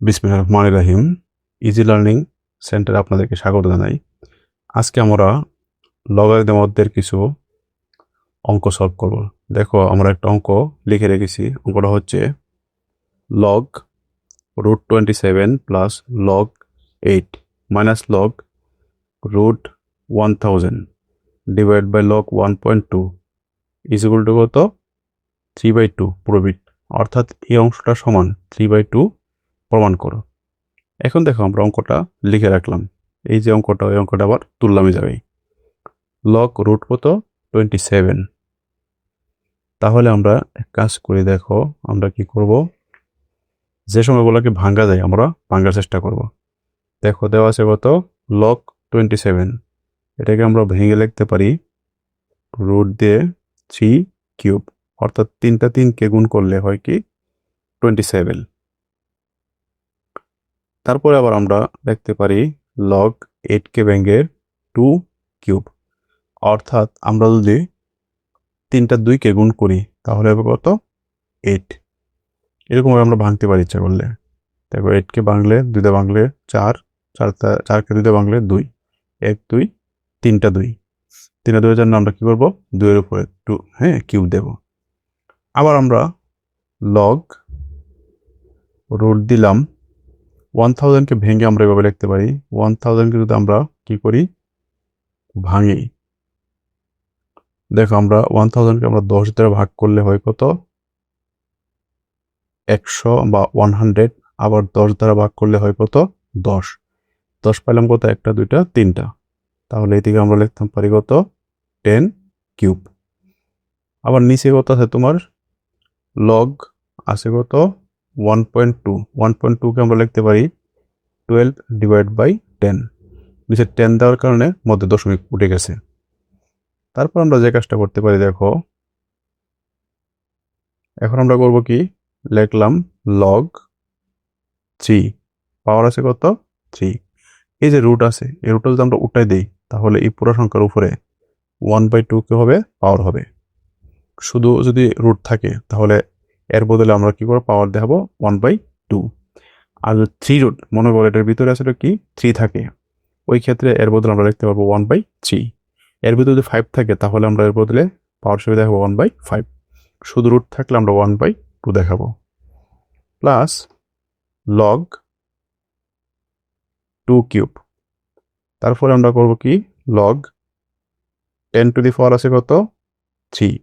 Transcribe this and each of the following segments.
বিসমিল্লাহির রহমানির রহিম। Easy learning সেন্টারে আপনাদেরকে স্বাগত জানাই। আজকে আমরা লগারিদমের কিছু অঙ্ক সলভ করব। দেখো, আমরা একটা অঙ্ক লিখে রেখেছি। অঙ্কটা হচ্ছে log √27 plus log 8 minus log √1000 divide by log 1.2 is equal to কত? 3/2 পুরো বিট। অর্থাৎ এই অংশটা সমান 3/2 প্রমাণ করো। এখন দেখো, আমরা অঙ্কটা লিখে রাখলাম। এই যে অঙ্কটা, ওই অঙ্কটা আবার তুললাম এই জায়গায়। লগ রুট কত? 27। তাহলে আমরা এক কাজ করি, দেখো আমরা কি করব, যে সময়গুলোকে ভাঙ্গা যায় আমরা ভাঙ্গার চেষ্টা করব। দেখো, দেওয়া আছে কত? লগ 27। এটাকে আমরা ভেঙে লিখতে পারি রুট দিয়ে 3 কিউব, অর্থাৎ 3টা 3কে গুণ করলে হয় কি 27। তারপরে আবার আমরা দেখতে পারি লগ 8কে ভেঙে 2 কিউব, অর্থাৎ আমরা যদি 3টা 2কে গুণ করি তাহলে হবে কত? 8। এরকমভাবে আমরা ভাঙতে পারি ইচ্ছা করলে। দেখো, 8কে ভাঙলে 2 ভাঙলে 4, 4কে 2 ভাঙলে 2, 1 2, 3টা 2, 3টা 2 এর জন্য আমরা কি করব? 2 এর উপরে 2 কিউব দেব। আবার আমরা লগ রুট দিলাম 1000কে ভেঙে আমরা এভাবে লিখতে পারি। 1000কে যদি আমরা কি করি? ভাঙি। দেখো, আমরা 1000কে আমরা 10 দ্বারা ভাগ করলে হয় কত? 100 বা 100। আবার 10 দ্বারা ভাগ করলে হয় কত? 10। 10 পাইলাম কত? 1টা 2টা 3টা। তাহলে এদিকে আমরা লিখতে পারি কত? 10 কিউব। আবার নিচে কত আছে তোমার? লগ আছে কত? 1.2। 1.2কে আমরা লিখতে পারি 12 ডিভাইড বাই 10। নিচে 10 দেওয়ার কারণে মধ্যে দশমিক উঠে গেছে। তারপর আমরা যে কাজটা করতে পারি, দেখো এখন আমরা করব কি? লিখলাম লগ 3, পাওয়ার আছে কত? 3। এই যে রুট আছে, এই রুটটা যদি আমরা উঠাই দিই তাহলে এই পুরো সংখ্যার উপরে 1/2 কে হবে পাওয়ার হবে। শুধু যদি রুট থাকে তাহলে এর বদলে আমরা কি করব? পাওয়ার দেখাবো 1/2। আর 3 রুট, মনে করো এটার ভিতরে আসলে কি 3 থাকে, ওই ক্ষেত্রে এর বদলে আমরা লিখতে পারবো 1/3। এর ভিতরে যদি 5 থাকে তাহলে আমরা এর বদলে পাওয়ার হিসেবে দেখাবো 1/5। শুধু রুট থাকলে আমরা 1/2 দেখাবো। Plus log 2 cube. তারপরে আমরা করব কি? লগ 10 টু দি পাওয়ার আছে কত? 3।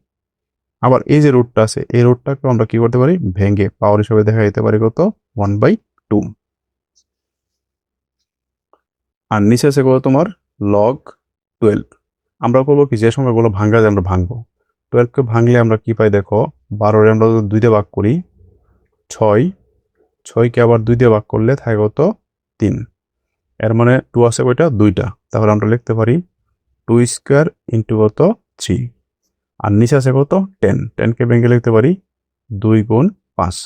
আবার এই যে রুটটা আছে, এই রুটটাকে আমরা কি করতে পারি? ভেঙে পাওয়ার হিসেবে দেখা যেতে পারে কত? 1/2। আর নিচে আছে কত তোমার? লগ 12। আমরা করবো কি? যে সংখ্যাগুলো ভাঙ্গা যায় আমরা ভাঙবো। 12কে ভাঙলে আমরা কি পাই? দেখো, 12 আমরা যদি 2 দিয়ে ভাগ করি 6, 6কে আবার 2 দিয়ে ভাগ করলে থাকে কত? 3। এর মানে 2 আছে ওইটা 2টা, তাহলে আমরা লিখতে পারি 2 স্কোয়ার ইন্টু কত? 3। আর নিচে আছে কত? 10। 10কে ভেঙে লিখতে পারি 2 গুণ 5।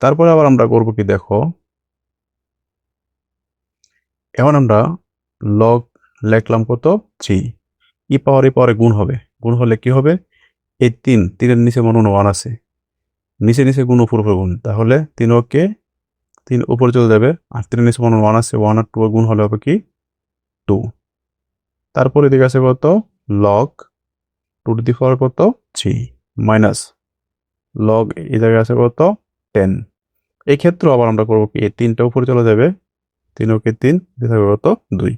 তারপরে আবার আমরা করবো কি? দেখো, এখন আমরা লগ লিখলাম কত? 3। ই পাওয়ারে গুণ হবে। গুণ হলে কি হবে? এই 3-এর নিচে মনে হয় 1 আছে, নিচে নিচে গুণ উপর উপর গুণ, তাহলে 3 উপরে চলে যাবে। আর 3-এর নিচে মনে হয় 1 আছে, 1 আর 2 গুণ হলে হবে কি? 2। তারপরে এদিকে আছে কত? লগ 2 টু দি পাওয়ার কত? 3 মাইনাস লগ এই জায়গায় আছে কত? 10। এই ক্ষেত্রে আবার আমরা করবো কি? এই 3টা উপরে চলে যাবে, 3 ওকে 3 দিয়ে থাকবে কত? 2।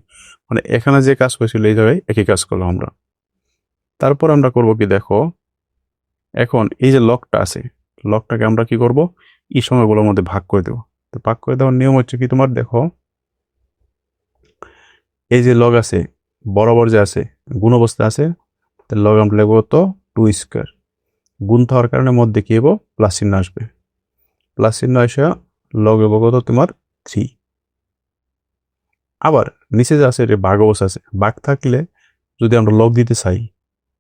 মানে এখানে যে কাজ করেছিল এই জায়গায় একই কাজ করলাম আমরা। তারপর আমরা করবো কি? দেখো, এখন এই যে লগটা আছে, লগটাকে আমরা কি করব? এই সময়গুলোর মধ্যে ভাগ করে দেবো। তো ভাগ করে দেওয়ার নিয়ম হচ্ছে কি তোমার? দেখো, এই যে লগ আছে বরাবর যে আছে গুণ অবস্থা আছে, তাহলে লগ আমরা লিখবো তো 2 স্কোয়ার। গুণ হওয়ার কারণে মধ্যে কি হবো? প্লাস চিহ্ন আসবে। প্লাস চিহ্ন আসা লগ হবো কত তোমার? 3। আবার নিচে যে আছে এটা ভাগ অবস্থা আছে, ভাগ থাকলে যদি আমরা লগ দিতে চাই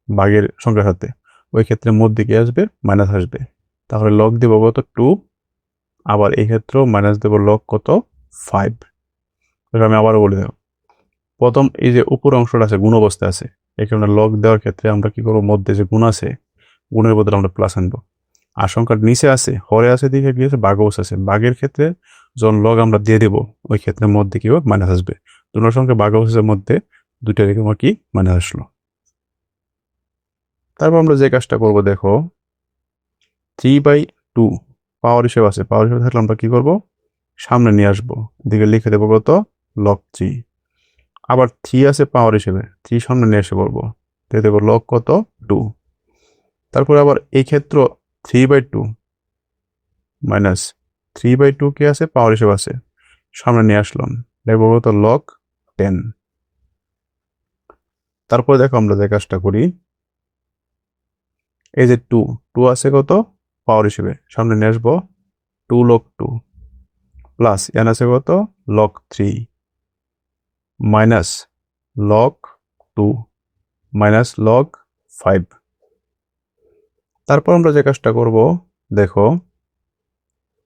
ভাগের সংখ্যার সাথে, ওই ক্ষেত্রে মধ্যে কি আসবে? মাইনাস আসবে। তাহলে লগ দেবো কত? 2। আবার এই ক্ষেত্রেও মাইনাস দেবো লগ কত? 5। আমি আবারও বলে দেব, প্রথম এই যে উপর অংশটা আছে গুণ অবস্থায় আছে, এখানে লগ দেওয়ার ক্ষেত্রে আমরা কি করবো? মধ্যে যে গুণ আছে, গুণের বদলে আমরা প্লাস আনবো। আর সংখ্যার নিচে আছে হরে আছে দিকে কি আছে ভাগও আছে, ভাগের ক্ষেত্রে যখন লগ আমরা দিয়ে দেব ওই ক্ষেত্রের মধ্যে কি হবে মাইনাস আসবে। দুটো সংখ্যা ভাগাভাগির মধ্যে দুইটা রেখে আমার কি মাইনাস আসলো। তারপর আমরা যে কাজটা করব দেখো 3/2 পাওয়ার হিসেবে আছে, পাওয়ার হিসেবে থাকলে আমরা কি করব সামনে নিয়ে আসবো, এদিকে লিখে দেবো কত লগ 3। আবার 3 আছে পাওয়ার হিসেবে, 3 সামনে নিয়ে এসে করবো, দিয়ে দেবো লগ কত 2। তারপরে আবার এই ক্ষেত্র 3/2 মাইনাস 3/2 কি আছে পাওয়ার হিসেবে আছে, সামনে নিয়ে আসলাম, দেখবো কত লগ 10। তারপরে দেখো আমরা যে কাজটা করি এই যে 2 আছে কত পাওয়ার হিসেবে, সামনে নিয়ে আসবো 2 log 2 প্লাস এন আছে কত log 3 minus log 2 minus log 5। তারপর আমরা যে কাজটা করব দেখো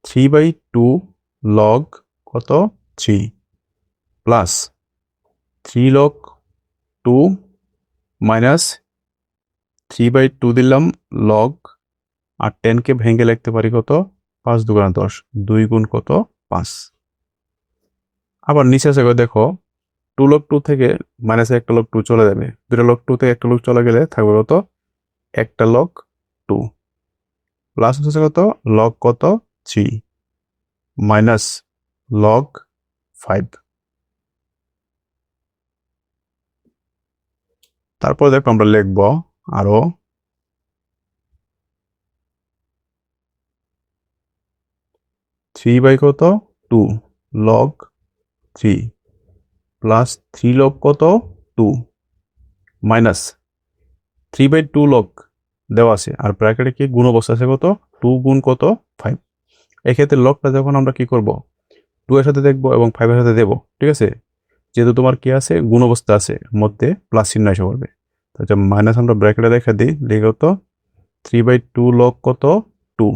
3/2 log কত 3 প্লাস 3 log 2 মাইনাস 3/2 দিলাম log, আর 10 কে ভেঙে লিখতে পারি কত 5 দুগুণা 10, 2 গুণ কত 5। আবার নিচে আছে দেখো 2 log 2 থেকে মাইনাসে একটা log 2 চলে যাবে, দুটো log 2 থেকে একটা log চলে গেলে থাকবে কত একটা log 2 প্লাস হচ্ছে কত log কত 3 মাইনাস log 5। তারপর দেখো আমরা লিখব আরো 3 বাই কত 2 log 3 প্লাস 3 log কত 2 মাইনাস 3/2 log দেওয়া আছে, আর ব্র্যাকেটে কি গুণ অবস্থা আছে কত 2 গুণ কত 5। এক্ষেত্রে লগটা যখন আমরা কি করব 2 এর সাথে দেখবো এবং 5 এর সাথে দেবো, ঠিক আছে, যেহেতু তোমার কি আছে গুণ অবস্থা আছে মধ্যে প্লাস চিহ্ন এসে পড়বে, তাহলে মাইনাস আমরা ব্র্যাকেটে রেখে দিই, লিখে কত 3/2 log কত 2,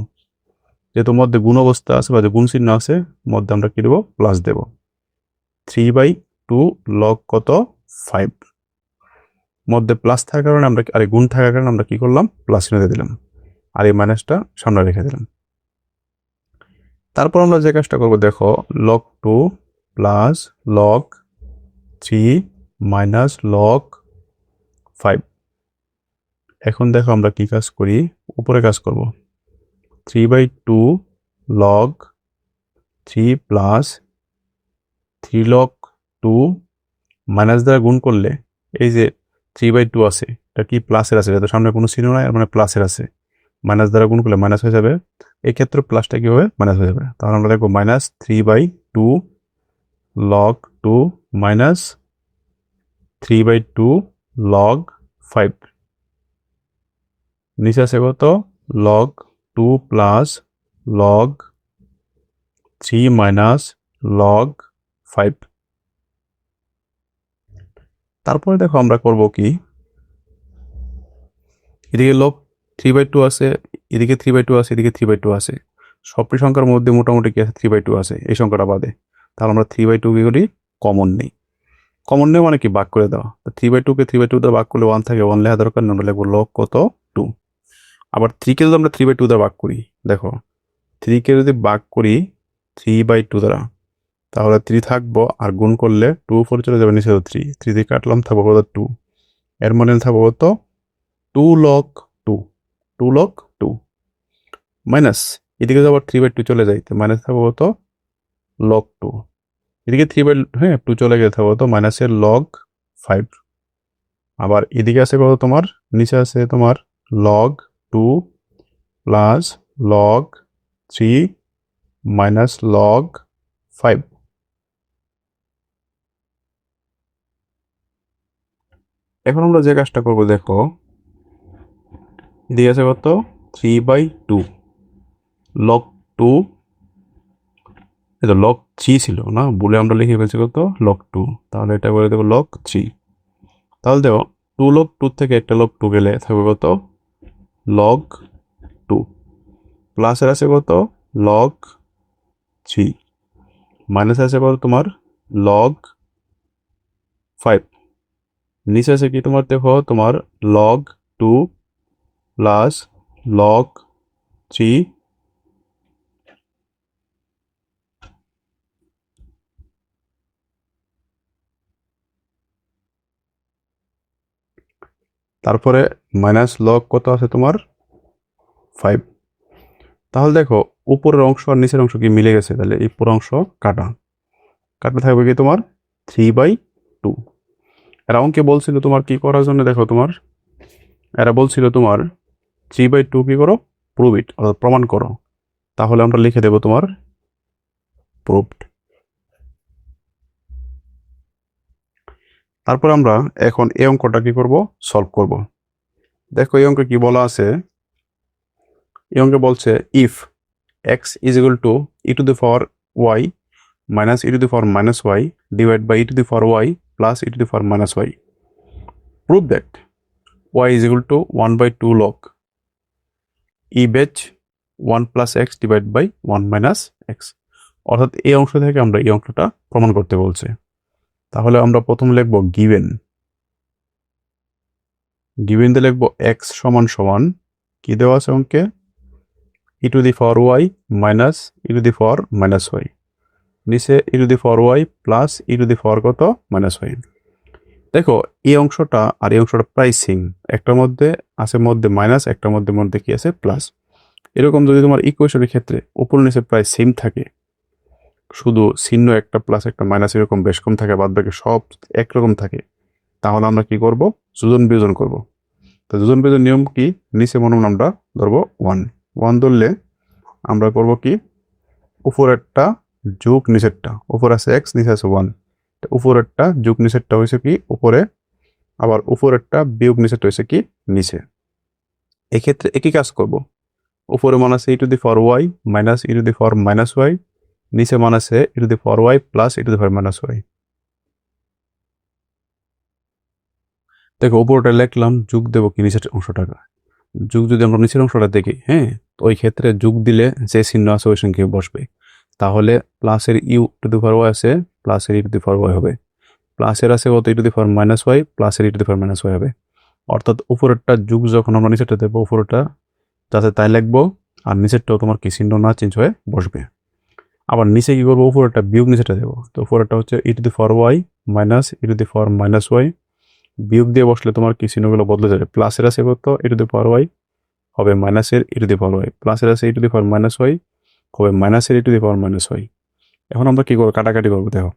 যেহেতু মধ্যে গুণ অবস্থা আছে বা যে গুণ চিহ্ন আছে মধ্যে আমরা কি দেবো প্লাস দেব, 3/2 log কত 5, মধ্যে প্লাস থাকার কারণে আমরা আর গুণ থাকার কারণে আমরা কি করলাম প্লাস চিহ্ন দিয়ে দিলাম, আর এই মাইনাসটা সামনে রেখে দিলাম। তারপর আমরা যে কাজটা করবো দেখো log 2 plus log 3 minus log 5। এখন দেখো আমরা কি কাজ করি, উপরে কাজ করব 3/2 log 3 প্লাস 3 log 2 মাইনাস দ্বারা গুণ করলে এই যে 3/2 আছে এটা কি প্লাসের আছে, যেহেতু সামনে কোনো চিহ্ন নাই আর মানে প্লাসের আছে, মাইনাস দ্বারা গুণ করলে মাইনাস হয়ে যাবে, এই ক্ষেত্রে প্লাসটা কি হবে মাইনাস হয়ে যাবে, তাহলে আমরা দেখবো মাইনাস 3/2 log 2 মাইনাস 3/2 log 5, নিচে আছে কত log 2 plus log 3 minus log 5। তারপরে দেখো আমরা করব কি এদিকে log 3/2 আছে, এদিকে 3/2 আছে, এদিকে 3/2 আছে, সবটি সংখ্যার মধ্যে মোটামুটি কি আছে 3/2 আছে এই সংখ্যাটা বাদে, তাহলে আমরা 3/2 কি করি কমন নেই, কমন নেই মানে কি ভাগ করে দেওয়া, 3/2 কে 3/2 দ্বারা ভাগ করলে 1 থাকে, 1 লেখা দরকার না, লিখবো log কত 2। আবার 3 কে যদি আমরা 3/2 দ্বারা ভাগ করি দেখো 3 কে যদি ভাগ করি 3/2 দ্বারা তাহলে 3 থাকবো, আর গুণ করলে 2 উপরে চলে যাবে, নিচে 3 3 দিয়ে কাটলাম থাকবো কত 2, এর মানে থাকবো কত 2 log 2, 2 log 2 মাইনাস এদিকে আবার 3/2 চলে যায় তো মাইনাস থাকবো কত log 2, এদিকে 3/2 চলে গেলে থাকবো কত মাইনাসের log 5। আবার এদিকে আছে কত তোমার নিচে আছে তোমার log 2 plus log 3 minus log 5। এখন আমরা যে কাজটা করবো দেখো এদিকে আছে কত 3/2 log 2, এটা log 3 ছিল না বলে আমরা লিখে ফেলছি কত log 2, তাহলে এটা করে দেবো log 3, তাহলে দেখো 2 log 2 থেকে একটা log 2 গেলে থাকবে কত log 2 প্লাসের আছে কত log 3 মাইনাস আছে কত তোমার log 5, নিচে আছে কি তোমার দেখো তোমার log 2 প্লাস log 3 তারপরে মাইনাস লগ কত আছে তোমার 5। তাহলে দেখো উপরের অংশ আর নিচের অংশ কি মিলে গেছে, তাহলে এই পুরো অংশ কাটা কাটতে থাকবে কি তোমার 3/2। এরা অঙ্কে বলছিল তোমার কি করার জন্য, দেখো তোমার এরা বলছিল তোমার 3/2 কি করো, প্রুভ ইট, অর্থাৎ প্রমাণ করো। তাহলে আমরা লিখে দেব তোমার প্রুভড। তারপর আমরা এখন এই অঙ্কটা কি করব, সলভ করব। দেখো এই অঙ্কে কি বলা আছে, এই অঙ্কে বলছে if x is equal to e to the power y minus e to the power minus y divided by e to the power y plus e to the power minus y. Prove that y is equal to 1/2 log e batch 1 plus x divided by 1 minus x. অর্থাৎ এই অংশ থেকে আমরা এই অংশটা প্রমাণ করতে বলছে। তাহলে আমরা প্রথম লিখব গিভেন, গিভেন দিয়ে লিখব x সমান সমান কি দেওয়া আছে অঙ্কে, e to the power y minus e to the power minus y, নিচে e to the power y plus e to the power কত minus y। দেখো এই অংশটা আর এই অংশটা প্রায় সেম, একটার মধ্যে আছে মধ্যে মাইনাস, একটার মধ্যে মধ্যে কি আছে প্লাস। এরকম যদি তোমার ইকুয়েশনের ক্ষেত্রে উপর নিচে প্রায় সেম থাকে, শুধু চিহ্ন একটা প্লাস একটা মাইনাস এরকম বেশ কম থাকে, বাদ বাকি সব একরকম থাকে, তাহলে আমরা কি করব, যোজন বিয়োজন করব। তো যোজন বিয়োজন নিয়ম কি, নিচে মনে আমরা ধরবো 1 ধরলে আমরা করব কি, উপরেরটা যোগ নিচেরটা, উপর আছে x নিচে আছে 1, উপরেরটা যোগ নিচেরটা হয়েছে কি উপরে, আবার উপরেরটা বিয়োগ নিচেরটা হয়েছে কি নিচে। এক্ষেত্রে একই কাজ করব, উপরে মান আছে e to the power y minus e to the power minus y, নিচে মান আছে e to the power y plus e to the power minus y। দেখো উপরটা লিখলাম, যোগ দেবো কি নিচের অংশটাকে, যোগ যদি আমরা নিচের অংশটা দেখি, হ্যাঁ, তো ওই ক্ষেত্রে যোগ দিলে যে চিহ্ন আছে ওই সংখ্যা বসবে। তাহলে প্লাসের u to the power y আছে, প্লাসের e to the power Y হবে, প্লাসের আছে কত e to the power minus y, প্লাসের e to the power minus y হবে। অর্থাৎ উপরেরটা যোগ যখন আমরা নিচেরটা দেবো, উপরেরটা যাতে তাই লিখবো, আর নিচেরটাও তোমার কি চিহ্ন না চেঞ্জ হয়ে বসবে। আবার নিচে কি করবো, উপরেরটা বিয়োগ নিচেরটা দেবো, তো উপরেরটা হচ্ছে e to the power y minus e to the power minus y, বিয়োগ দিয়ে বসলে তোমার কি চিহ্নগুলো বদলে যাবে, প্লাসের আছে কত e to the power Y হবে মাইনাসের e to the power y, প্লাসের আছে e to the power minus y হবে মাইনাসের e to the power minus y. এখন আমরা কি করবো, কাটাকাটি করবো। দেখো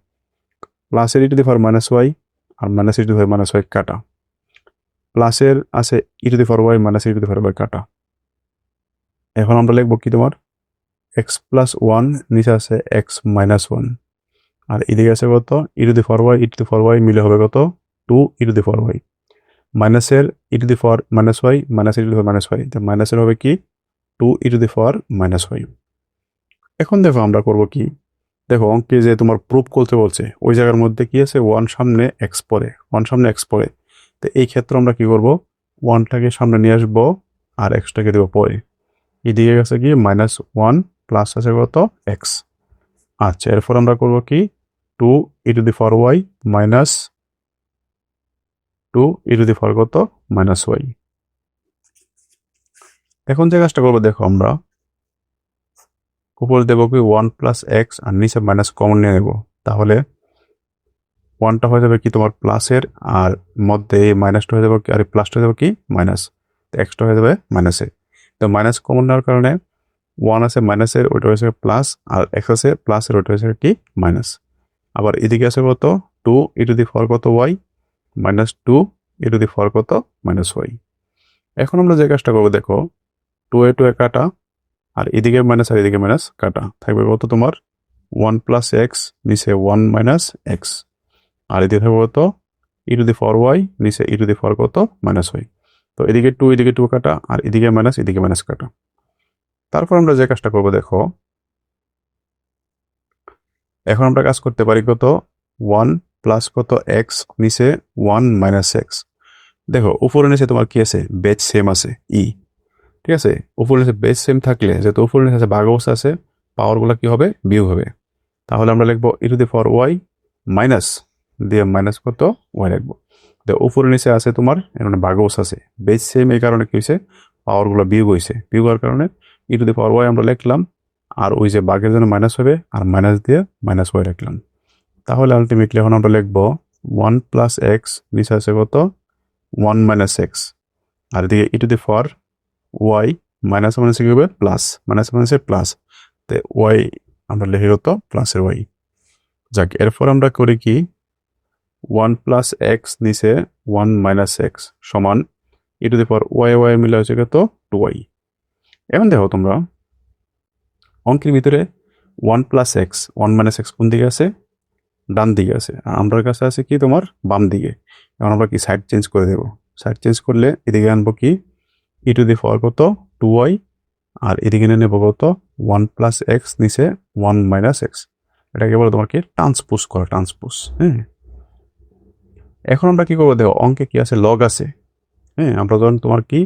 প্লাসের e to the power minus y আর minus e to the power minus y কাটা, প্লাসের আছে e to the power y minus e to the power y কাটা। এখন আমরা লিখবো কি তোমার এক্স প্লাস ওয়ান, নিচে আছে এক্স মাইনাস ওয়ান, আর এদিকে আছে কত e to the power y, e to the power y মিলে হবে কত 2 e to the power y, মাইনাসের e to the power minus y minus e to the power minus y, মাইনাসের হবে কি 2 e to the power minus y. এখন দেখো আমরা করব কি, দেখো অঙ্কে যে তোমার প্রুফ করতে বলছে ওই জায়গার মধ্যে কি আছে, ওয়ান সামনে এক্স পরে, ওয়ান সামনে এক্স পরে, তো এই ক্ষেত্রে আমরা কি করব, ওয়ানটাকে সামনে নিয়ে আসবো আর এক্সটাকে দেবো পরে, এদিকে গেছে কি মাইনাস ওয়ান প্লাস আছে কত এক্স। আচ্ছা এরপর আমরা করব কি 2 e to the power y minus 2 e to the power কত মাইনাস ওয়াই। এখন যে কাজটা করবো, দেখো আমরা উপরে দেবো কি 1 প্লাস এক্স আর নিচে মাইনাস কমন নিয়ে নেব, তাহলে ওয়ানটা হয়ে যাবে কি তোমার প্লাসের, আর মধ্যে এই মাইনাসটা হয়ে যাবে কি, আর প্লাসটা হয়ে যাবে কি মাইনাস, তো এক্সটা হয়ে যাবে মাইনাসে। তো মাইনাস কমন নেওয়ার কারণে ওয়ান আছে মাইনাসের, ওইটা হয়েছে প্লাস, আর এক্স আছে প্লাসের, ওইটা হয়েছে কি মাইনাস। আবার এদিকে আছে কত 2 ই টু দি পাওয়ার কত y minus 2 e to the power কত মাইনাস ওয়াই। এখন আমরা যে কাজটা করবো, দেখো 2 এ 2 এ কাটা, আর এদিকে মাইনাস আর এদিকে মাইনাস কাটা, থাকবে কত তোমার 1 প্লাস এক্স, নিচে 1 মাইনাস এক্স, আর এদিকে থাকবে কত e to the power Y, নিচে ই টু দি পাওয়ার কত মাইনাস ওয়াই। তো এদিকে 2 এদিকে 2 কাটা, আর এদিকে মাইনাস কাটা। তারপর আমরা যে কাজটা করবো, দেখো এখন আমরা কাজ করতে পারি কত 1 প্লাস কত এক্স, নিচে 1 মাইনাস এক্স। দেখো উপরে নিচে তোমার কি আছে, বেজ সেম আছে ই, ঠিক আছে, উপরে নিচে বেজ সেম থাকলে, যেহেতু উপরে নিচে আছে ভাগ অবস্থা আছে, পাওয়ারগুলো কি হবে বিয়োগ হবে। তাহলে আমরা লিখবো e to the power y minus দিয়ে মাইনাস কত ওয়াই লিখবো। তো উপরে নিচে আছে তোমার মানে ভাগ অবস্থা আছে, বেজ সেম, এই কারণে কি হয়েছে পাওয়ারগুলো বিয়োগ হয়েছে, বিয়োগ হওয়ার কারণে ই টু দি পাওয়ার ওয়াই আমরা লিখলাম, আর ওই যে বাঘের জন্য মাইনাস হবে, আর মাইনাস দিয়ে মাইনাস ওয়াই রাখলাম। তাহলে আলটিমেটলি এখন আমরা লিখবো 1 প্লাস এক্স, নিচে আছে কত 1 মাইনাস এক্স, আর এদিকে e to the power y, minus মাইনাসে কি হবে প্লাস, মাইনাস মাইনাসে প্লাস, তো ওয়াই আমরা লিখে কত প্লাসের ওয়াই। যাক, এরপর আমরা করি কি 1 প্লাস এক্স নিচে 1 মাইনাস এক্স সমান e to the power y, y মিলে হচ্ছে কত 2y। এখন দেখো তোমরা অঙ্কের ভিতরে 1 প্লাস এক্স 1 মাইনাস এক্স কোন দিকে আছে, ডান দিকে আছে, আর আমার কাছে আছে কি তোমার বাম দিকে। এখন আমরা কি সাইড চেঞ্জ করে দেবো, সাইড চেঞ্জ করলে এদিকে আনবো কি ই টু দি পাওয়ার কত 2y, আর এদিকে নিয়ে নেবো কত 1 প্লাস এক্স নিচে 1 মাইনাস এক্স। এটাকে বলে তোমার কি ট্রান্সপোজ করা, ট্রান্সপোজ। হ্যাঁ, এখন আমরা কি করবো দেখো অঙ্কে কি আছে লগ আছে। হ্যাঁ, আমরা যখন তোমার কি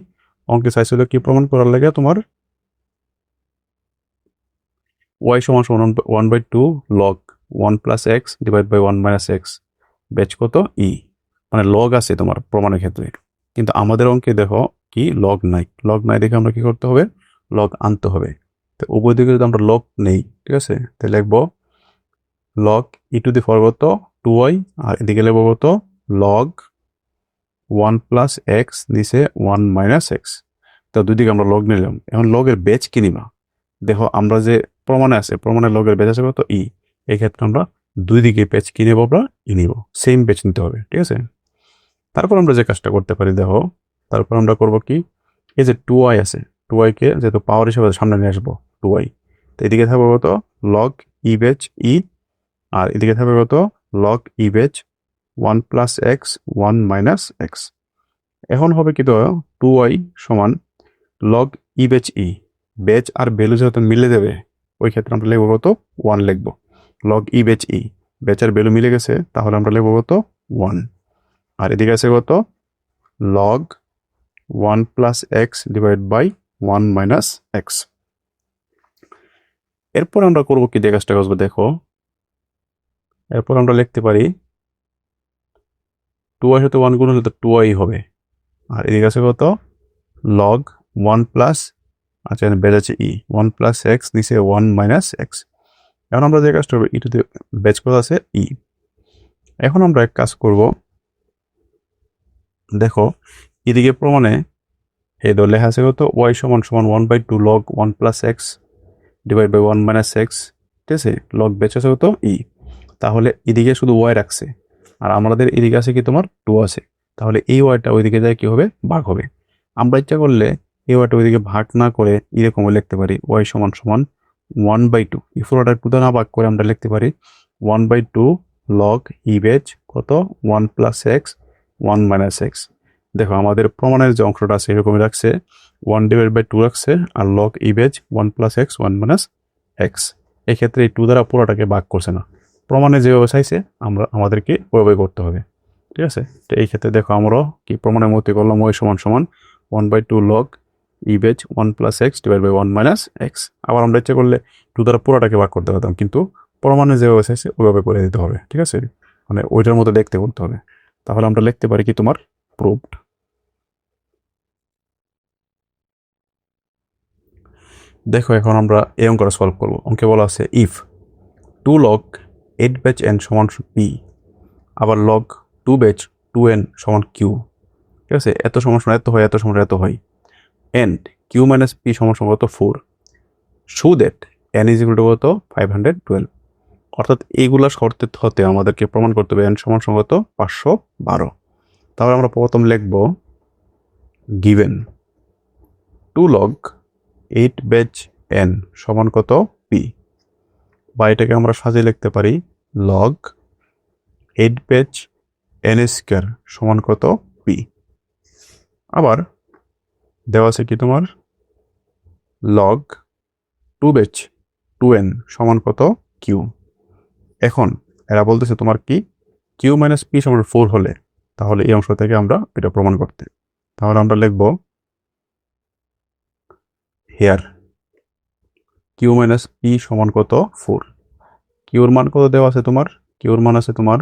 অঙ্কে চাইছিল কি প্রমাণ করার লাগে তোমার ওয়াই সমান সমান 1/2 log 1 plus x divide by 1 minus x base কত ই, মানে লগ আছে তোমার প্রমাণের ক্ষেত্রে। কিন্তু আমাদের অঙ্কে দেখো কি লগ নাই, লগ নাই দেখে আমরা কি করতে হবে লগ আনতে হবে। তো উভয় দিকে যদি আমরা লগ নেই, ঠিক আছে, তাহলে লিখবো log E to the power কত 2y, আর এদিকে লিখবো কত লগ 1 প্লাস এক্স নিচে 1 মাইনাস এক্স। তো দুই দিকে আমরা লগ নিলাম। এখন লগের বেচ কি নিবা, দেখো আমরা যে প্রমাণে আছে প্রমাণের লগের বেচ আছে কত ই, এই ক্ষেত্রে আমরা দুই দিকে পেজ কি নেবো আমরা ই নিব, সেম পেজ নিতে হবে, ঠিক আছে। তারপর আমরা যে কাজটা করতে পারি দেখো, তারপর আমরা করব কি এই যে 2y আছে, 2y কে যেহেতু পাওয়ার হিসেবে সামনে নিয়ে আসবো 2y, তো এদিকে থাকবে কত লগ ই বেচ ই, আর এদিকে থাকবে কত log e base 1 plus x 1 minus x. এখন হবে কি তো 2y সমান লগ ই বেচ ই, বেচ আর ভ্যালু যেহেতু মিলে দেবে ওই ক্ষেত্রে আমরা লিখবো কত 1 লিখবো। লগ ই বেচ ই, বেচ আর ভ্যালু মিলে গেছে, তাহলে আমরা লিখবো কত 1, আর এদিকে আছে কত log 1 plus x divide by 1 minus x. এরপর আমরা করবো কি দিয়ে কাজটা করবো দেখো, এরপর আমরা লিখতে পারি 2y সাথে 1 গুণ হলে তো 2y হবে, আর এদিকে আছে কত লগ 1 প্লাস, আচ্ছা বেচ আছে ই 1 প্লাস এক্স নিচে 1 মাইনাস এক্স। এখন আমরা যে কাজটা করবো ই টু দি বেচ কত আছে ই। এখন আমরা এক কাজ করব, দেখো এদিকে প্রমাণে এই ধর লেখা আছে কত ওয়াই সমান সমান 1/2 log 1 plus x divide by 1 minus x, ঠিক আছে, লগ বেচ আছে কত ই। তাহলে এদিকে শুধু ওয়াই রাখছে, আর আমাদের এদিকে আছে কি তোমার 2 আছে, তাহলে এই ওয়াইটা ওইদিকে যায় কি হবে ভাগ হবে। আমরা ইচ্ছা করলে এই ওয়াইটা ওইদিকে ভাগ না করে এরকম লিখতে পারি ওয়াই সমান সমান 1/2, এই পুরোটা 2 দ্বারা ভাগ করে আমরা লিখতে পারি 1/2 লগ ই বেচ কত 1 প্লাস এক্স 1 মাইনাস এক্স। দেখো আমাদের প্রমাণের যে অংশটা আছে এরকমই রাখছে 1 ডিভাইড বাই 2 রাখছে, আর log e base 1 plus x 1 minus x. এক্ষেত্রে এই 2 দ্বারা পুরোটাকে ভাগ করছে না, প্রমাণে যেভাবে চাইছে আমরা আমাদেরকে ওইভাবে করতে হবে, ঠিক আছে। তো এই ক্ষেত্রে দেখো আমরা কি প্রমাণের মধ্যে করলাম ওই সমান সমান 1/2 log e base 1 plus x divide by 1 minus x. আবার আমরা ইচ্ছা করলে 2 দ্বারা পুরোটাকে ভাগ করতে পারতাম, কিন্তু প্রমাণে যেভাবে চাইছে ওইভাবে করে দিতে হবে, ঠিক আছে, মানে ওইটার মতো দেখতে করতে হবে। তাহলে আমরা লিখতে পারি কি তোমার প্রুভড। দেখো এখন আমরা এই অঙ্কটা সলভ করবো। অঙ্কে বলা আছে ইফ 2 লগ 8 বেচ এন সমান পি, আবার লগ 2 বেচ 2n সমান কিউ, ঠিক আছে, এত সমান এত হয়, এত সমান এত হয়, এন্ড কিউ মাইনাস পি সমান কত 4, show that N is equal to কত 512। অর্থাৎ এইগুলা শর্তে হতে আমাদেরকে প্রমাণ করতে হবে এন সমান কত 512। তাহলে আমরা প্রথম লিখব গিভেন 2 লগ 8 বেচ এন সমান কত পি, বা এটাকে আমরা সাজিয়ে লিখতে পারি লগ 8 বেচ এন স্কোয়ার সমান কত পি। আবার দেওয়া আছে কি তোমার লগ 2 বেচ 2n সমান কত কিউ। এখন এরা বলতেছে তোমার কি কিউ মাইনাস পি সমান 4 হলে, তাহলে এই অংশ থেকে আমরা এটা প্রমাণ করতে, তাহলে আমরা লিখব হেয়ার কিউ মাইনাস পি সমান কত 4। কিউর মান কত দেওয়া আছে তোমার, কিউর মান আছে তোমার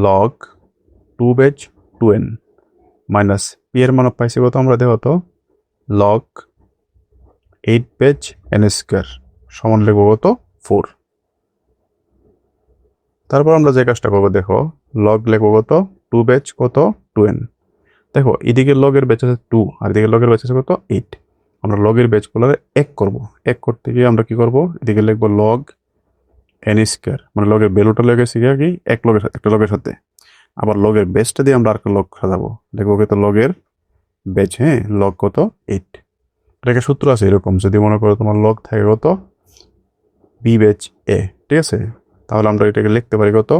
লগ 2 বেচ 2n মাইনাস পি এর মান পাইছি কত আমরা দেখো তো লগ 8 পেজ n স্কোয়ার সমান লিখবো কত 4। তারপর আমরা যে কাজটা করবো দেখো, লগ লিখবো কত 2 পেজ কত 2n। দেখো এদিকে লগের বেচ আছে 2 আর এদিকে লগের বেচ আছে কত 8। আমরা লগের বেচগুলো এক করব। এক করতে গিয়ে আমরা কি করব, এদিকে লিখবো লগ n স্কোয়ার, মানে লগের ভ্যালুটা লেগেছি কি এক লগের সাথে, একটা লগের সাথে। আবার লগের বেচটা দিয়ে আমরা আরেকটা লগ সাজাবো, দেখবো কত লগের বেচ, হ্যাঁ লগ কত 8। এটাকে সূত্র আছে এরকম, যদি মনে করো তোমার লগ থাকে কত বি বেচ এ, ঠিক আছে, তাহলে আমরা এটাকে লিখতে পারি কত,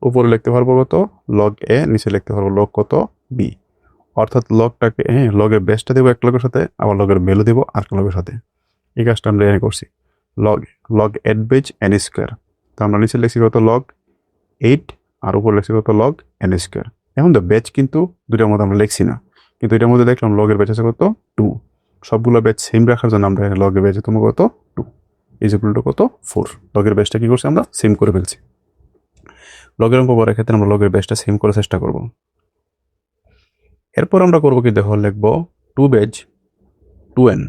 উপরে লিখতে পারবো কত লগ এ, নিচে লিখতে পারবো লগ কত বি। অর্থাৎ লগটাকে, হ্যাঁ লগের বেসটা দেবো এক লগের সাথে, আবার লগের ভ্যালু দেবো আর লগের সাথে। এই কাজটা আমরা এখানে করছি। Log log 8 base n square, তো আমরা নিচে লিখছি কত লগ 8 আর উপরে লিখছি কত লগ এন স্কোয়ার। এখন তো বেচ কিন্তু দুটার মধ্যে আমরা লিখছি না, কিন্তু এটার মধ্যে দেখলাম লগের বেচ আছে কত 2। সবগুলো বেচ সেম রাখার জন্য আমরা এখানে লগের বেচ তোমার কত 2 ইজ ইকুয়াল টু কত 4। লগের বেচটা কি করছি আমরা সেম করে ফেলছি। লগের অঙ্ক করার ক্ষেত্রে আমরা লগের বেচটা সেম করার চেষ্টা করব। এরপর আমরা করবো কি দেখো, লিখবো 2 বেজ 2n,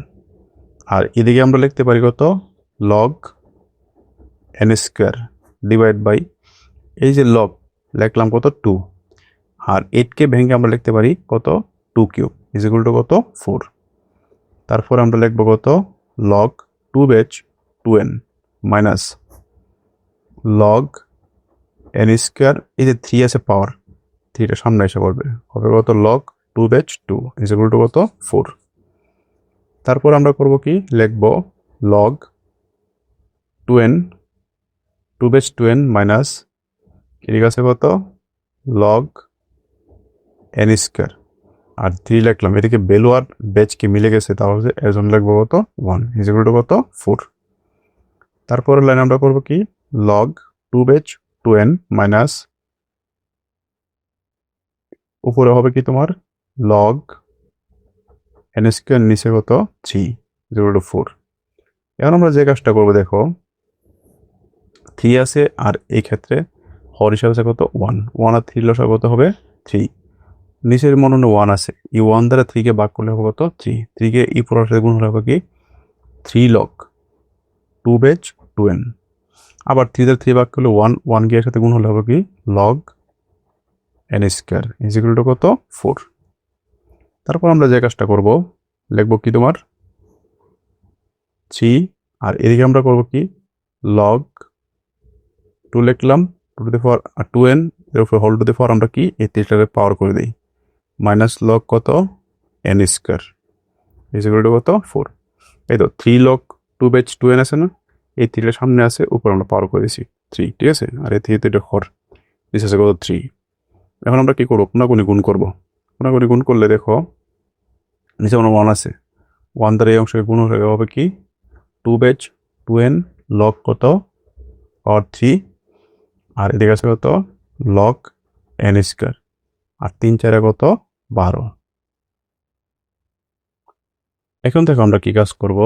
আর এদিকে আমরা লিখতে পারি কত log n square divide by এই যে লগ লিখলাম কত 2, আর 8কে ভেঙে আমরা লিখতে পারি কত 2 কিউব ইজ ইকুয়াল টু কত 4। তারপর আমরা লিখবো কত log 2 base 2n minus log n square, এই যে 3 আছে পাওয়ার, 3টা সামনে এসে পড়বে, হবে কত log 2 base 2 is equal to কত 4। তারপর আমরা করব কি লিখব log 2n 2 base 2n minus এদিকে আছে কত লগ n স্কোয়ার, আর 3 লিখলাম, এদিকে ভ্যালু আর বেজ কি মিলে গেছে, তাহলে এর জন্য লিখবো কত 1 ইজ ইকুয়াল টু কত 4। তারপরের লাইন আমরা করব কি লগ 2 বেজ 2n মাইনাস উপরে হবে কি তোমার লগ n স্কোয়ার, নিচে কত 3 ইকুয়াল টু 4। এখন আমরা যে কাজটা করবো দেখো, 3 আছে আর এই ক্ষেত্রে হর হিসাবে আছে কত 1, 1 আর 3 লসাগু কত হবে 3। নিচের মনে 1 আছে, এই 1 দ্বারা 3কে ভাগ করলে হবে কত 3, 3কে এই পুরোর সাথে গুণ হলে হবে কি 3 লগ 2 বেজ 2n। আবার 3 দ্বারা 3 ভাগ করলে 1, 1 গিয়ে সাথে গুণ হলে হবে কি log n square is equal to কত 4। তারপর আমরা যে কাজটা করব লিখবো কি তোমার 3, আর এদিকে আমরা করব কি লগ 2 লিখলাম 2 টু দি পাওয়ার 2n এর উপর হোল টু দি পাওয়ার আমরা কি এই 3টাকে পাওয়ার করে দিই, মাইনাস লগ কত n square is equal to কত 4। এই তো 3 লগ 2 বেজ 2n আছে না, এই 3টার সামনে আছে, উপর আমরা পাওয়ার করে দিয়েছি 3, ঠিক আছে, আর এই 3 এটা হর, নিচে আছে কত 3। এখন আমরা কি করবো কোনাকুনি গুণ করবো, কোনাকুনি গুণ করলে দেখো নিচে আমার 1 আছে, 1 দ্বারা এই অংশকে গুণ হলে হবে কি 2 বেজ 2n লগ কত পাওয়ার 3, আর এদিকে আছে কত লগ n স্কোয়ার, আর 3 4 কত 12। এখন দেখো আমরা কি কাজ করব,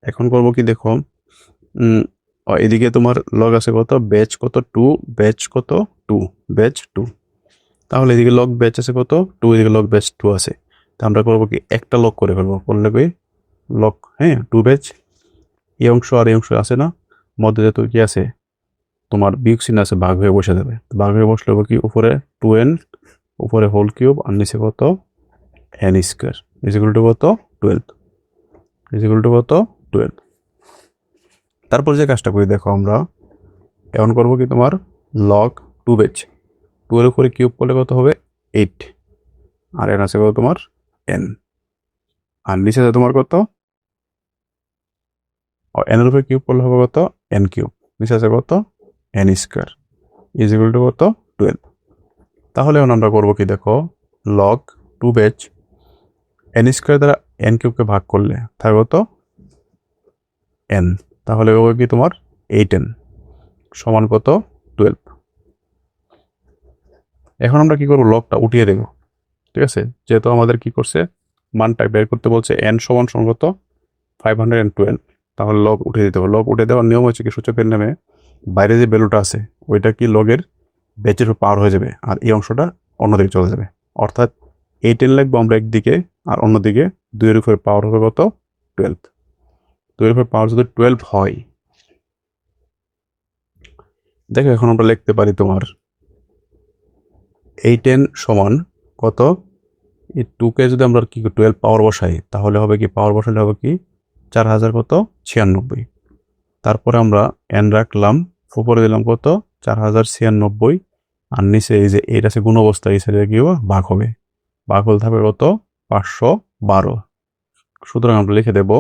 এখন করব কি দেখো এদিকে তোমার লগ আছে কত বেজ কত 2 বেজ কত 2 বেজ 2, তাহলে এদিকে লগ বেজ আছে কত 2, এদিকে লগ বেজ 2 আছে, তা আমরা করবো কি একটা লগ করে ফেলবো, করলে কি লগ, হ্যাঁ 2 বেজ এই অংশ আর এই অংশ আছে না, মধ্যে যেহেতু কি আছে তোমার বিয়োগ চিহ্ন আছে, ভাগ হয়ে বসে যাবে, ভাগ হয়ে বসলে হবে কি উপরে 2n উপরে হোল কিউব আর নিচে কত n square is equal to কত 12 ইজ ইকুয়াল টু কত 12। তারপর যে কাজটা করি দেখো আমরা এখন করবো কি তোমার লগ 2 বেজ 2 এর উপরে কিউব করলে কত হবে 8, আর n আছে কত তোমার n, আর নিচে আছে তোমার কত n এর উপরে কিউব করলে হবে কত n কিউব, নিচে আছে কত n square is equal to কত 12। তাহলে এখন আমরা করবো কি দেখো লগ 2 বেজ n স্কোয়ার দ্বারা n কিউবকে ভাগ করলে থাকে কত n, তাহলে হবে কি তোমার 8n সমান কত 12। এখন আমরা কি করবো লগটা উঠিয়ে দেবো, ঠিক আছে, যেহেতু আমাদের কি করছে মানটা বের করতে বলছে n সমান সমান কত 512, তাহলে লগ উঠিয়ে দিতে হবে। লগ উঠে দেওয়ার নিয়ম হচ্ছে কি সূচকের নামে বাইরে যে ভ্যালুটা আছে ওইটা কি লগের বেচের পাওয়ার হয়ে যাবে, আর এই অংশটা অন্যদিকে চলে যাবে, অর্থাৎ 8n লিখবো আমরা একদিকে আর অন্যদিকে 2 এর উপরে পাওয়ার হবে কত 12। 12 এর পাওয়ার যদি 12 হয়, দেখো এখন আমরা লিখতে পারি তোমার এই 10 সমান কত, এই 2কে যদি আমরা কি 12 পাওয়ার বসাই তাহলে হবে কি, পাওয়ার বসালে হবে কি 4000 কত 96। তারপরে আমরা n রাখলাম, উপরে দিলাম কত 4096, আর নিচে এই যে এইটা আছে গুণ অবস্থা, এই সাইডে কি হবে ভাগ হবে, ভাগ হলে থাকবে কত 512। সুতরাং আমরা লিখে দেব,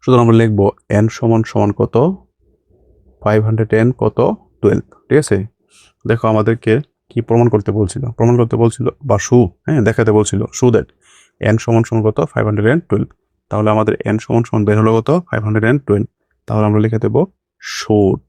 সুতরাং আমরা লিখবো n সমান সমান কত 510 কত 12। ঠিক আছে, দেখো আমাদেরকে কি প্রমাণ করতে বলছিল, বা হ্যাঁ দেখাতে বলছিল দ্যাট n সমান সমান কত 512। তাহলে আমাদের n সমান সমান বের হলো কত 512। তাহলে আমরা লিখে দেব শোড